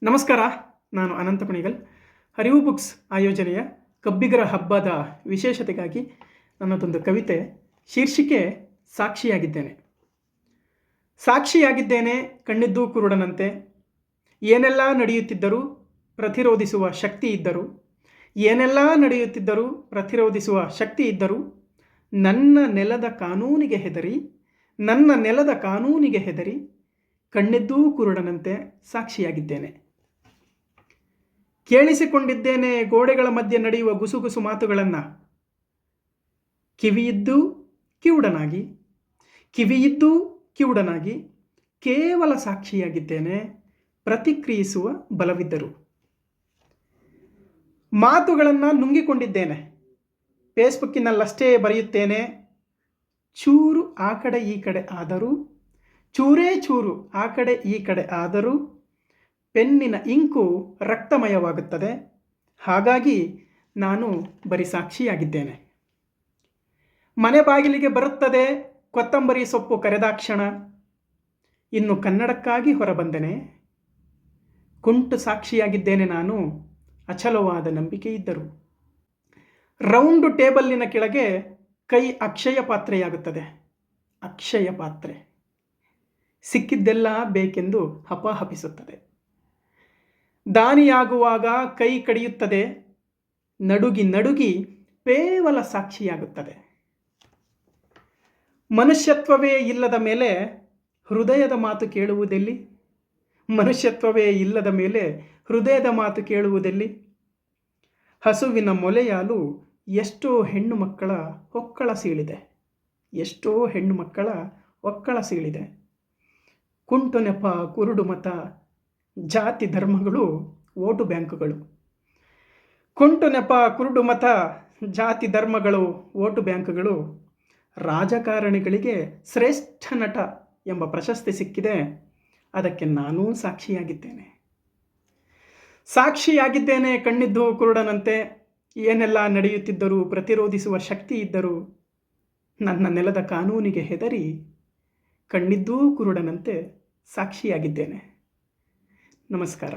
ನಮಸ್ಕಾರ. ನಾನು ಅನಂತ ಕುಣಿಗಲ್. ಅರಿವು ಬುಕ್ಸ್ ಆಯೋಜನೆಯ ಕಬ್ಬಿಗರ ಹಬ್ಬದ ವಿಶೇಷತೆಗಾಗಿ ನನ್ನದೊಂದು ಕವಿತೆ. ಶೀರ್ಷಿಕೆ ಸಾಕ್ಷಿಯಾಗಿದ್ದೇನೆ. ಸಾಕ್ಷಿಯಾಗಿದ್ದೇನೆ ಕಣ್ಣಿದ್ದೂ ಕುರುಡನಂತೆ. ಏನೆಲ್ಲ ನಡೆಯುತ್ತಿದ್ದರೂ ಪ್ರತಿರೋಧಿಸುವ ಶಕ್ತಿ ಇದ್ದರು. ಏನೆಲ್ಲ ನಡೆಯುತ್ತಿದ್ದರೂ ಪ್ರತಿರೋಧಿಸುವ ಶಕ್ತಿ ಇದ್ದರು. ನನ್ನ ನೆಲದ ಕಾನೂನಿಗೆ ಹೆದರಿ ಕಣ್ಣಿದ್ದೂ ಕುರುಡನಂತೆ ಸಾಕ್ಷಿಯಾಗಿದ್ದೇನೆ. ಕೇಳಿಸಿಕೊಂಡಿದ್ದೇನೆ ಗೋಡೆಗಳ ಮಧ್ಯೆ ನಡೆಯುವ ಗುಸುಗುಸು ಮಾತುಗಳನ್ನು. ಕಿವಿಯಿದ್ದೂ ಕಿವುಡನಾಗಿ ಕೇವಲ ಸಾಕ್ಷಿಯಾಗಿದ್ದೇನೆ. ಪ್ರತಿಕ್ರಿಯಿಸುವ ಬಲವಿದ್ದರು. ಮಾತುಗಳನ್ನು ನುಂಗಿಕೊಂಡಿದ್ದೇನೆ. ಫೇಸ್ಬುಕ್ಕಿನಲ್ಲಷ್ಟೇ ಬರೆಯುತ್ತೇನೆ. ಚೂರು ಆ ಕಡೆ ಈ ಕಡೆ ಆದರೂ, ಚೂರೇ ಚೂರು ಆ ಕಡೆ ಈ ಕಡೆ ಆದರೂ ಪೆನ್ನಿನ ಇಂಕು ರಕ್ತಮಯವಾಗುತ್ತದೆ. ಹಾಗಾಗಿ ನಾನು ಬರೀ ಸಾಕ್ಷಿಯಾಗಿದ್ದೇನೆ. ಮನೆ ಬಾಗಿಲಿಗೆ ಬರುತ್ತದೆ ಕೊತ್ತಂಬರಿ ಸೊಪ್ಪು ಕರೆದಾಕ್ಷಣ. ಇನ್ನು ಕನ್ನಡಕ್ಕಾಗಿ ಹೊರಬಂದೆನೆ. ಕುಂಟು ಸಾಕ್ಷಿಯಾಗಿದ್ದೇನೆ ನಾನು. ಅಚಲವಾದ ನಂಬಿಕೆ ಇದ್ದರು. ರೌಂಡು ಟೇಬಲ್ಲಿನ ಕೆಳಗೆ ಕೈ ಅಕ್ಷಯ ಪಾತ್ರೆಯಾಗುತ್ತದೆ. ಅಕ್ಷಯ ಪಾತ್ರೆ ಸಿಕ್ಕಿದ್ದೆಲ್ಲ ಬೇಕೆಂದು ಹಪಹಪಿಸುತ್ತದೆ. ದಾನಿಯಾಗುವಾಗ ಕೈ ಕಡಿಯುತ್ತದೆ. ನಡುಗಿ ಕೇವಲ ಸಾಕ್ಷಿಯಾಗುತ್ತದೆ. ಮನುಷ್ಯತ್ವವೇ ಇಲ್ಲದ ಮೇಲೆ ಹೃದಯದ ಮಾತು ಕೇಳುವುದೆಲ್ಲಿ? ಹಸುವಿನ ಮೊಲೆಯಾಲು ಎಷ್ಟೋ ಹೆಣ್ಣು ಮಕ್ಕಳ ಒಕ್ಕಳ ಸೀಳಿದೆ. ಕುಂಟು ನೆಪ, ಕುರುಡು ಮತ, ಜಾತಿ ಧರ್ಮಗಳು ವೋಟು ಬ್ಯಾಂಕ್ಗಳು. ರಾಜಕಾರಣಿಗಳಿಗೆ ಶ್ರೇಷ್ಠ ನಟ ಎಂಬ ಪ್ರಶಸ್ತಿ ಸಿಕ್ಕಿದೆ. ಅದಕ್ಕೆ ನಾನೂ ಸಾಕ್ಷಿಯಾಗಿದ್ದೇನೆ ಕಣ್ಣಿದ್ದು ಕುರುಡನಂತೆ. ಏನೆಲ್ಲ ನಡೆಯುತ್ತಿದ್ದರೂ ಪ್ರತಿರೋಧಿಸುವ ಶಕ್ತಿ ಇದ್ದರು. ನನ್ನ ನೆಲದ ಕಾನೂನಿಗೆ ಹೆದರಿ ಕಣ್ಣಿದ್ದೂ ಕುರುಡನಂತೆ ಸಾಕ್ಷಿಯಾಗಿದ್ದೇನೆ. ನಮಸ್ಕಾರ.